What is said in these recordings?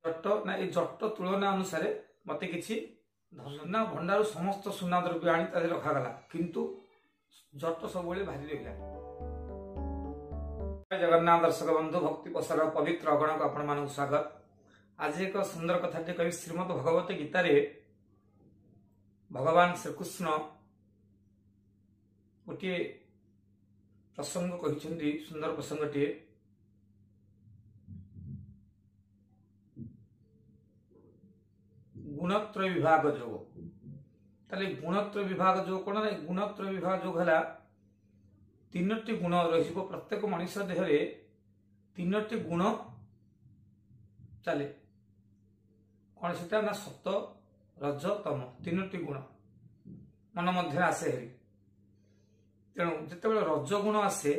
जट ना ये जट तुलना अनुसार मत कि सुना भंडार समस्त सुना द्रव्य आनी रखागला किंतु जट सब भारी रहा। जगन्नाथ दर्शक बंधु भक्ति प्रसार पवित्र अगण को आपण मान स्वागत। आज एक सुंदर कथा कह श्रीमद भगवत गीतार भगवान श्रीकृष्ण गोटे प्रसंग कहते सुंदर प्रसंगटे गुणत्रय विभाग जोग ताले गुणत्रय विभाग जोग कौन ना गुणत्रय विभाग जोग है तीनोटी गुण रही प्रत्येक मनुष्य देहरे तीनोटी गुण चले कौन से ना सत रज तम तीनोटी गुण मन मध्य आसे हेरी तेणु जिते रजगुण आसे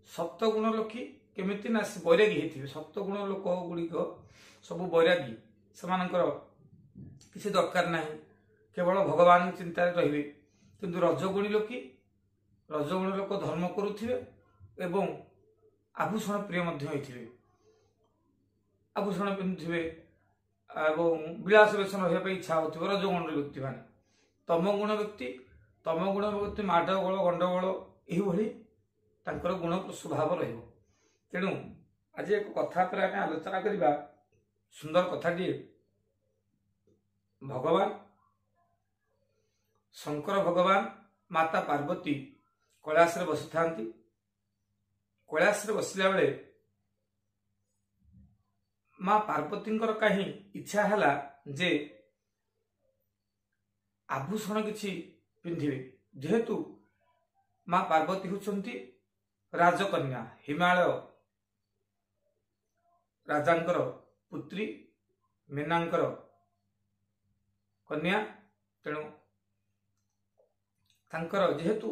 सप्तगुण लोक केमिति ना बैरागी होते सप्तगुण लोक गुड़िक सब बैरागी से किसी दरकार ना केवल भगवान चिंतार रे किंतु रजगुणी लोक धर्म करुथिबे एवं आभूषण प्रिय होइथिबे आभूषण पिंधुथिबे एवं विलास वेशन रहा इच्छा होथिबे रजगुण व्यक्ति माने तम गुण व्यक्ति माडगोल गंडगोल यही तांकर गुण स्वभाव रहिबो। तेणु आज एक कथा पर आमे आलोचना करिबा सुंदर कथाटी भगवान शंकर भगवान माता पार्वती कैलाश बसी था कैलाश बसला बेले माँ पार्वती कहीं इच्छा है जे आभूषण किछि पिंधिबे जेहेतु माँ पार्वती होचंती राजकन्या हिमालय राजांकर पुत्री मीनांकर कन्या तेणु तांकर जेहेतु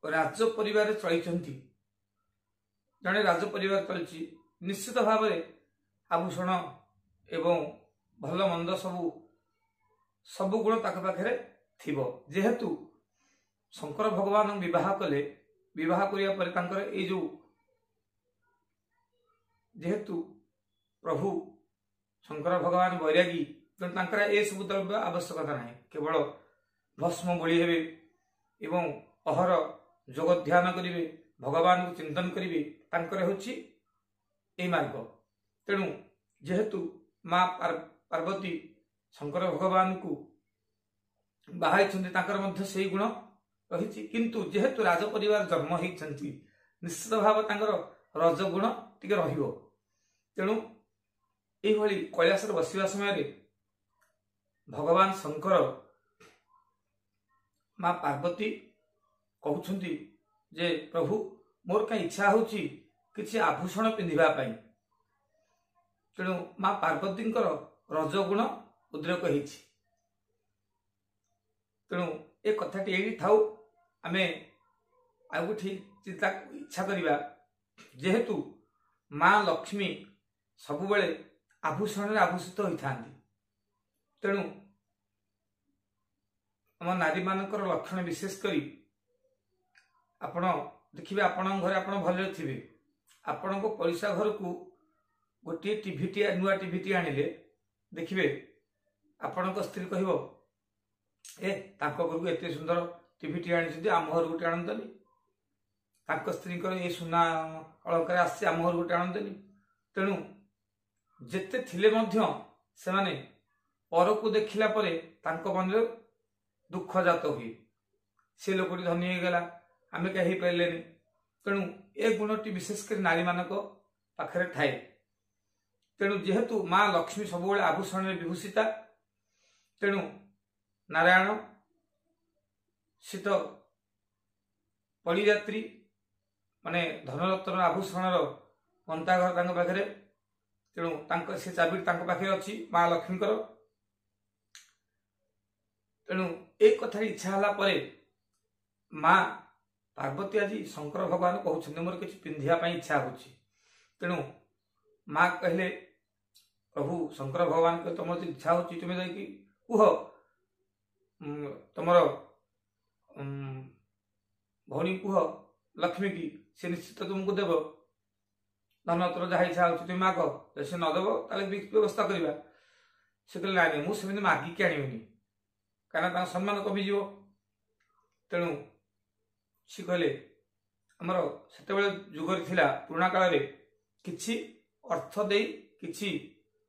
राज परिवार चली जड़े राज परिवार चलती निश्चित भाव आभूषण एवं भल मंद सब गुण ताक पाखे थिबो जेहेतु शंकर भगवान विवाह कले विवाह करिया परे तांकर ए जो जेहेतु प्रभु शंकर भगवान बैरागी तांकर ए सब द्रव्य आवश्यकता नहीं केवल भस्म बोली हेबे एवं अहर जोग ध्यान करिवे भगवान को चिंतन करिवे तांकर होछि ए मार्ग। तेणु जेहेतु माँ पार्वती शंकर भगवान को बाहाई तांकर मध्य से गुण रही किंतु जेहेतु राज परिवार जन्म होती निश्चित भाव तांकर रजगुण टिके रहिबो। तेणु एभली कैलाश बसिबा समय भगवान शंकर माँ पार्वती कहउछंती जे प्रभु मोर का इच्छा होची किछि आभूषण पिंधिबा पई। तेणु माँ पार्वती रजगुण उद्रेक होइछि। तेणु ए कथाटी एही थाउ आमे आगुठी चिंता इच्छा करिबा जेहेतु माँ लक्ष्मी सबुबेले आभूषण आभूषित होइथांती। तेणु आम नारी मानकर लक्षण विशेष करी आपण देखिए आपण घरे आपण भले थिबे आपण को पैसा घर को गोटे टीवी नुआ टीवी आनिले देखिए आपण को स्त्री कहबो ए तांको घर को एते सुंदर टीवी आनी आम घर गोटे आनंदनी तांको स्त्री ए सुना अलंकार आसी आम घर गोटे आनंदनी। तेणु जेते थिले मध्य से माने पर को देखिला परे तांको मन रे दुख जात हुए से लोकटी धनी हो गला आमे कहीं पाइलेनी। तेणु ए गुणटी विशेषकर नारी मानक पाखरे थाए। तेणु जेहेतु माँ लक्ष्मी सब आभूषण विभूषिता तेणु नारायण शीत परिजात्री माने धनरत्न आभूषण पंताघर पाखे तेणु से चाबी पाखे अच्छी माँ लक्ष्मी। तेणु एक कथा इच्छा हला परे माँ पार्वती आज शंकर भगवान कहते मोर किसी पिंधिया इच्छा होची। तेणु माँ कहले प्रभु शंकर भगवान कह तुम इच्छा होची तुम्हें जाकि कुह तुमर भौणी कुह लक्ष्मी की से निश्चित तुमको देव। ଧନ ତୋର ଯାହା ଇଚ୍ଛା ହଉଛି ତୁମେ ମାଗ, ଯଦି ସେ ନଦେବ ତାହେଲେ ବ୍ୟବସ୍ଥା କରିବା। ସେ କହିଲେ ନାଇଁ ନାଇଁ, ମୁଁ ସେମିତି ମାଗିକି ଆଣିବିନି, କାହିଁକିନା ତାଙ୍କ ସମ୍ମାନ କମିଯିବ। ତେଣୁ ସେ କହିଲେ ଆମର ସେତେବେଳେ ଯୁଗରେ ଥିଲା, ପୁରୁଣା କାଳରେ କିଛି ଅର୍ଥ ଦେଇ, କିଛି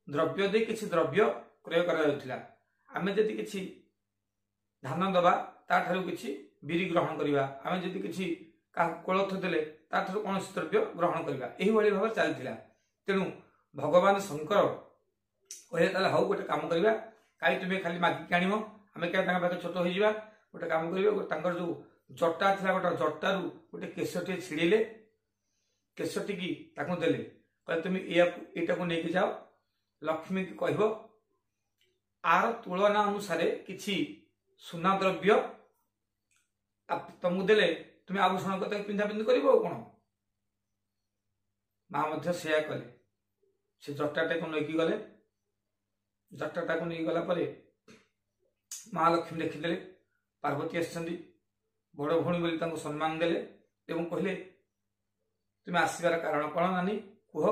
ଦ୍ରବ୍ୟ ଦେଇ କିଛି ଦ୍ରବ୍ୟ କ୍ରୟ କରାଯାଉଥିଲା। ଆମେ ଯଦି କିଛି ଧାନ ଦେବା ତାଠାରୁ କିଛି ବିରି ଗ୍ରହଣ କରିବା, ଆମେ ଯଦି କିଛି କାହାକୁ କୋଳଥ ଦେଲେ ତାଠାରୁ କୌଣସି ଦ୍ରବ୍ୟ ଗ୍ରହଣ କରିବା, ଏହିଭଳି ଭାବରେ ଚାଲିଥିଲା। ତେଣୁ ଭଗବାନ ଶଙ୍କର କହିଲେ ତାହେଲେ ହଉ, ଗୋଟେ କାମ କରିବା, କାହିଁ ତୁମେ ଖାଲି ମାଗିକି ଆଣିବ, ଆମେ କାହିଁ ତାଙ୍କ ପାଖରେ ଛୋଟ ହେଇଯିବା, ଗୋଟେ କାମ କରିବା, ତାଙ୍କର ଯୋଉ ଜଟା ଥିଲା, ଗୋଟେ ଜଟାରୁ ଗୋଟେ କେଶଟିଏ ଛିଡେଇଲେ, କେଶଟିକି ତାକୁ ଦେଲେ, କହିଲେ ତୁମେ ଏଇଟାକୁ ନେଇକି ଯାଅ, ଲକ୍ଷ୍ମୀକି କହିବ ଆର ତୁଳନା ଅନୁସାରେ କିଛି ସୁନା ଦ୍ରବ୍ୟ ତମକୁ ଦେଲେ ତୁମେ ଆଭୂଷଣ କଥା ପିନ୍ଧା ପିନ୍ଧି କରିବ ଆଉ କଣ। ମା ମଧ୍ୟ ସେୟା କଲେ। ସେ ଜଟାଟାକୁ ନେଇକି ଗଲେ। ଜଟାଟାକୁ ନେଇକି ଗଲା ପରେ ମହାଲକ୍ଷ୍ମୀ ଦେଖିଦେଲେ ପାର୍ବତୀ ଆସିଛନ୍ତି, ବଡ ଭଉଣୀ ବୋଲି ତାଙ୍କୁ ସମ୍ମାନ ଦେଲେ ଏବଂ କହିଲେ ତୁମେ ଆସିବାର କାରଣ କଣ ନାନୀ କୁହ।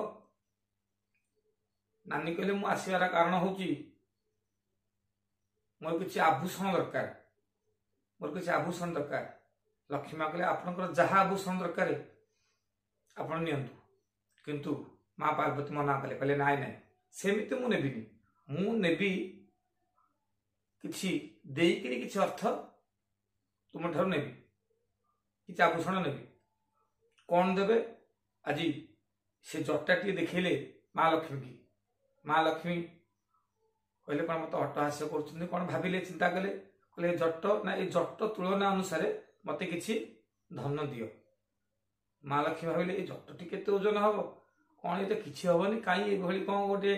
ନାନୀ କହିଲେ ମୁଁ ଆସିବାର କାରଣ ହଉଛି ମୋର କିଛି ଆଭୂଷଣ ଦରକାର, ମୋର କିଛି ଆଭୂଷଣ ଦରକାର। ଲକ୍ଷ୍ମୀ ମା କହିଲେ ଆପଣଙ୍କର ଯାହା ଆଭୂଷଣ ଦରକାର ଆପଣ ନିଅନ୍ତୁ। କିନ୍ତୁ ମା ପାର୍ବତୀ ମନା କଲେ, କହିଲେ ନାଇଁ ନାଇଁ, ସେମିତି ମୁଁ ନେବିନି, ମୁଁ ନେବି କିଛି ଦେଇକିରି କିଛି ଅର୍ଥ ତୁମଠାରୁ ନେବି, କିଛି ଆଭୂଷଣ ନେବି। କଣ ଦେବେ? ଆଜି ସେ ଜଟାଟିଏ ଦେଖେଇଲେ ମା ଲକ୍ଷ୍ମୀ। ମା ଲକ୍ଷ୍ମୀ କହିଲେ କଣ ମତେ ଅଟ୍ଟହାସ୍ୟ କରୁଛନ୍ତି, କଣ ଭାବିଲେ, ଚିନ୍ତା କଲେ, କହିଲେ ଜଟ ନା ଏଇ ଜଟ ତୁଳନା ଅନୁସାରେ ମତେ କିଛି ଧନ ଦିଅ। ମା ଲକ୍ଷ୍ମୀ ଭାବିଲେ ଏଇ ଜଟଟି କେତେ ଓଜନ ହବ, କଣ ଏତେ କିଛି ହବନି, କାହିଁ ଏଭଳି କଣ ଗୋଟେ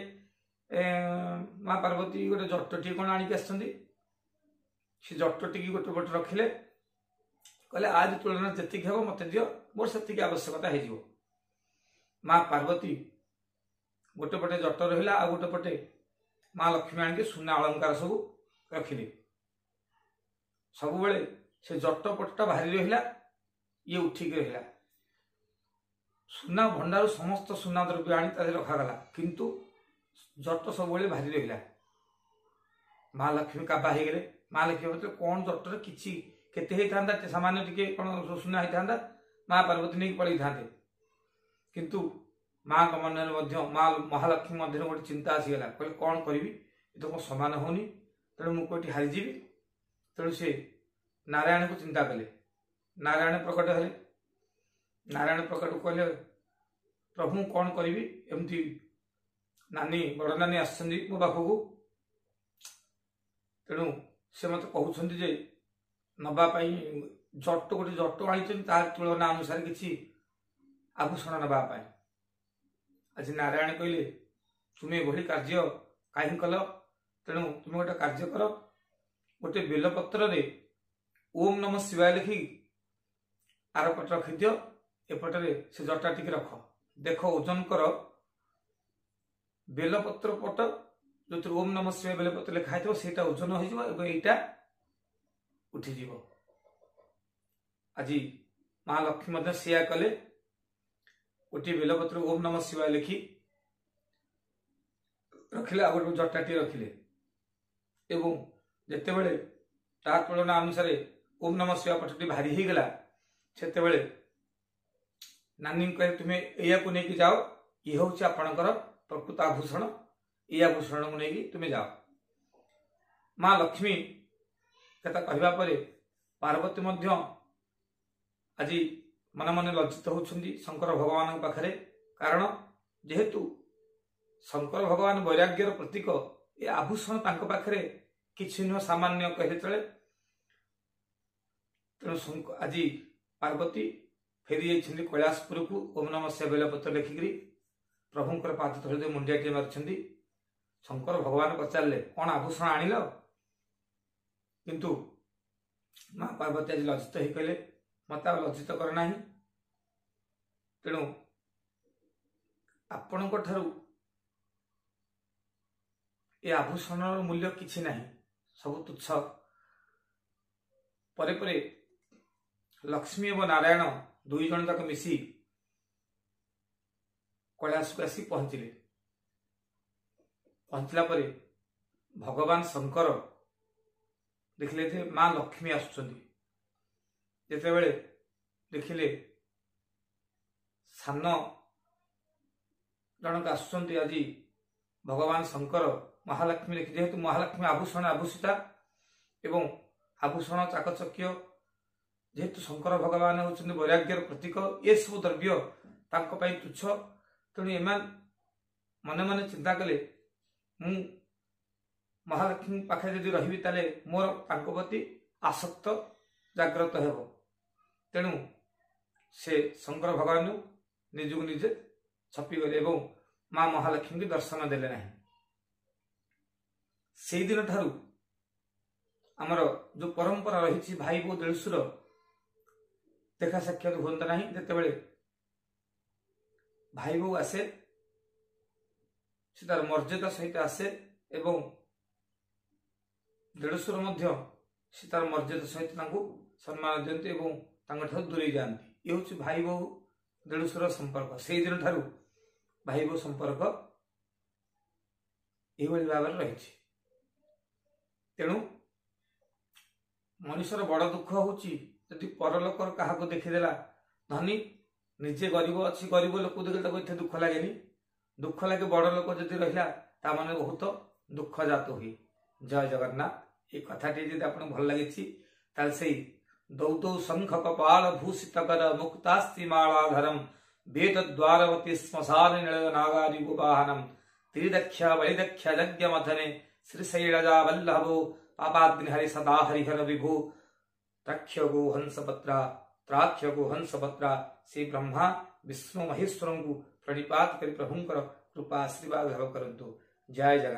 ମା ପାର୍ବତୀ ଗୋଟେ ଜଟଟିଏ କଣ ଆଣିକି ଆସିଛନ୍ତି। ସେ ଜଟଟିକି ଗୋଟେ ଗୋଟେ ରଖିଲେ, କହିଲେ ଆଜି ତୁଳନା ଯେତିକି ହବ ମତେ ଦିଅ, ମୋର ସେତିକି ଆବଶ୍ୟକତା ହେଇଯିବ। ମା ପାର୍ବତୀ ଗୋଟେ ପଟେ ଜଟ ରହିଲା, ଆଉ ଗୋଟେ ପଟେ ମା ଲକ୍ଷ୍ମୀ ଆଣିକି ସୁନା ଅଳଙ୍କାର ସବୁ ରଖିଲେ। ସବୁବେଳେ ସେ ଜଟ ପଟଟା ଭାରି ରହିଲା, ଇଏ ଉଠିକି ରହିଲା। ସୁନା ଭଣ୍ଡାରୁ ସମସ୍ତ ସୁନା ଦ୍ରବ୍ୟ ଆଣି ତା ଦେହରେ ରଖାଗଲା, କିନ୍ତୁ ଜଟ ସବୁବେଳେ ଭାରି ରହିଲା। ମା ଲକ୍ଷ୍ମୀ କାବା ହେଇଗଲେ। ମା ଲକ୍ଷ୍ମୀ ଭିତରେ କଣ ଜଟରେ କିଛି କେତେ ହେଇଥାନ୍ତା, ସାମାନ୍ୟ ଟିକେ କଣ ସୁନା ହେଇଥାନ୍ତା, ମା ପାର୍ବତୀ ନେଇକି ପଳେଇଥାନ୍ତେ। କିନ୍ତୁ ମାଙ୍କ ମନରେ ମଧ୍ୟ ମହାଲକ୍ଷ୍ମୀ ମଧ୍ୟରେ ଗୋଟେ ଚିନ୍ତା ଆସିଗଲା, କହିଲେ କଣ କରିବି, ଏ ତ ମୋ ସମାନ ହଉନି, ତେଣୁ ମୁଁ କୋଉଠି ହାରିଯିବି। ତେଣୁ ସେ ନାରାୟଣକୁ ଚିନ୍ତା କଲେ। ନାରାୟଣ ପ୍ରକଟ ହେଲେ। ନାରାୟଣ ପ୍ରକଟ କହିଲେ ପ୍ରଭୁ କଣ କରିବି, ଏମିତି ନାନୀ ବଡ ନାନୀ ଆସିଛନ୍ତି ମୋ ପାଖକୁ, ତେଣୁ ସେ ମତେ କହୁଛନ୍ତି ଯେ ନବା ପାଇଁ ଗୋଟେ ଜଟ ଆଣିଛନ୍ତି, ତାର ତୁଳନା ଅନୁସାରେ କିଛି ଆଭୂଷଣ ନେବା ପାଇଁ। ଆଜି ନାରାୟଣ କହିଲେ ତୁମେ ଏଭଳି କାର୍ଯ୍ୟ କାହିଁ କଲ, ତେଣୁ ତୁମେ ଗୋଟେ କାର୍ଯ୍ୟ କର, ଗୋଟେ ବେଲପତ୍ରରେ ଓମ୍ ନମଃ ଶିବାୟ ଲେଖି ଆର ପଟ ରଖିଦିଅ, ଏପଟରେ ସେ ଜଟା ଟିକେ ରଖ, ଦେଖ ଓଜନ କର, ବେଲପତ୍ର ପଟ ଯୋଉଥିରେ ଓମ୍ ନମଃ ଶିବାୟ ବେଲପତ୍ର ଲେଖା ହେଇଥିବ ସେଇଟା ଓଜନ ହେଇଯିବ ଏବଂ ଏଇଟା ଉଠିଯିବ। ଆଜି ମା ଲକ୍ଷ୍ମୀ ମଧ୍ୟ ସେଇଆ କଲେ। ଗୋଟିଏ ବେଲପତ୍ର ଓମ୍ ନମଃ ଶିବାୟ ଲେଖି ରଖିଲେ, ଆଉ ଗୋଟେ ଜଟାଟିଏ ରଖିଲେ ଏବଂ ଯେତେବେଳେ ତା ତୁଳନା ଅନୁସାରେ ଓମ୍ ନମଃ ଶିବାୟ ପଟଟି ଭାରି ହେଇଗଲା, ସେତେବେଳେ ନାନୀ କହିଲେ ତୁମେ ଏଇଆକୁ ନେଇକି ଯାଅ, ଇଏ ହଉଛି ଆପଣଙ୍କର ପ୍ରକୃତ ଆଭୂଷଣ, ଏଇ ଆଭୂଷଣକୁ ନେଇକି ତୁମେ ଯାଅ। ମା ଲକ୍ଷ୍ମୀ କଥା କହିବା ପରେ ପାର୍ବତୀ ମଧ୍ୟ ଆଜି ମନେ ମନେ ଲଜ୍ଜିତ ହେଉଛନ୍ତି ଶଙ୍କର ଭଗବାନଙ୍କ ପାଖରେ। କାରଣ ଯେହେତୁ ଶଙ୍କର ଭଗବାନ ବୈରାଗ୍ୟର ପ୍ରତୀକ, ଏ ଆଭୂଷଣ ତାଙ୍କ ପାଖରେ କିଛି ନୁହଁ, ସାମାନ୍ୟ କହିଲେ ଚଳେ। ତେଣୁ ଆଜି ପାର୍ବତୀ ଫେରି ଯାଇଛନ୍ତି କୈଳାସପୁରକୁ, ଓମ୍ ନମଃ ଶିବାୟ ବେଲପତ୍ର ଲେଖିକିରି ପ୍ରଭୁଙ୍କର ପାଦ ତଳେ ଦେଇ ମୁଣ୍ଡିଆଟିଏ ମାରିଛନ୍ତି। ଶଙ୍କର ଭଗବାନ ପଚାରିଲେ କଣ ଆଭୂଷଣ ଆଣିଲ? କିନ୍ତୁ ମା ପାର୍ବତୀ ଆଜି ଲଜ୍ଜିତ ହେଇ କହିଲେ ମତେ ଆଉ ଲଜ୍ଜିତ କର ନାହିଁ, ତେଣୁ ଆପଣଙ୍କ ଠାରୁ ଏ ଆଭୂଷଣର ମୂଲ୍ୟ କିଛି ନାହିଁ, ସବୁ ତୁଚ୍ଛ। ପରେ ପରେ ଲକ୍ଷ୍ମୀ ଏବଂ ନାରାୟଣ ଦୁଇ ଜଣ ଯାକ ମିଶି कैलाश को आसी पहुंचले। पहुंचला परे भगवान शंकर देखिले थे माँ लक्ष्मी आसुचंदी। जेतेबेले देखिले सान जनक आसुचंदी आज भगवान शंकर महालक्ष्मी देखि जेहेतु महालक्ष्मी आभूषण आभूषिता एवं आभूषण चाकचक्य जेहेतु शंकर भगवान होउछन्ति वैराग्यर प्रतीक ये सब द्रव्य तांको पई तुच्छ। तेणु एमान मने मने चिंता कले मु महालक्ष्मी पाखे जदि रहिबि ताले मोर तांको प्रति आसक्त जाग्रत हेबो। तेणु से शंकर भगवान निजु निजे छपी गले एवं मां महालक्ष्मी की दर्शन देले नहीं। से दिन ठारू आमर जो परंपरा रही भाई बो देशुर देखा साक्षात हुंता नहीं। जेतेबेले भाई बो आसे से तार मर्यादा सहित आसे एवं देशुर मध्य से तार मर्यादा सहित सम्मान दियंती एवं तांको दूरे जाती। ये हूँ भाई बो देशुर संपर्क। से दिन ठारू भाई बो संपर्क यह भाव रही। तेणु मनुष्यर बड़ दुख होची जदि परलोकर क्या देखीदेला धनी निजे गरीब अच्छी गरीब लोक देखिए एत दुख लगे। दुख लगे बड़ लोक जदि रहा ताने बहुत दुख जात हुए। जय जगन्नाथ। ये कथाटी जी आप भल लगी से दौदौ शंख कपाल भूषित कर मुक्तास्ति मालाधरम वेद द्वारवती श्मशान निलय नागादि गुवाहनम त्रिदक्ष वैदक्ष यज्ञ मथने श्रीशैलजा वल्लभो पापाग्निहरि सदा हरिहर विभो त्राक्ष्य गो हंसपत्रा त्राक्ष्य गो हंसपत्रा श्री ब्रह्मा विष्णु महेश्वर को प्रणिपात कर प्रभुंकर कृपा आशीर्वाद करंतु। जय जगन्नाथ।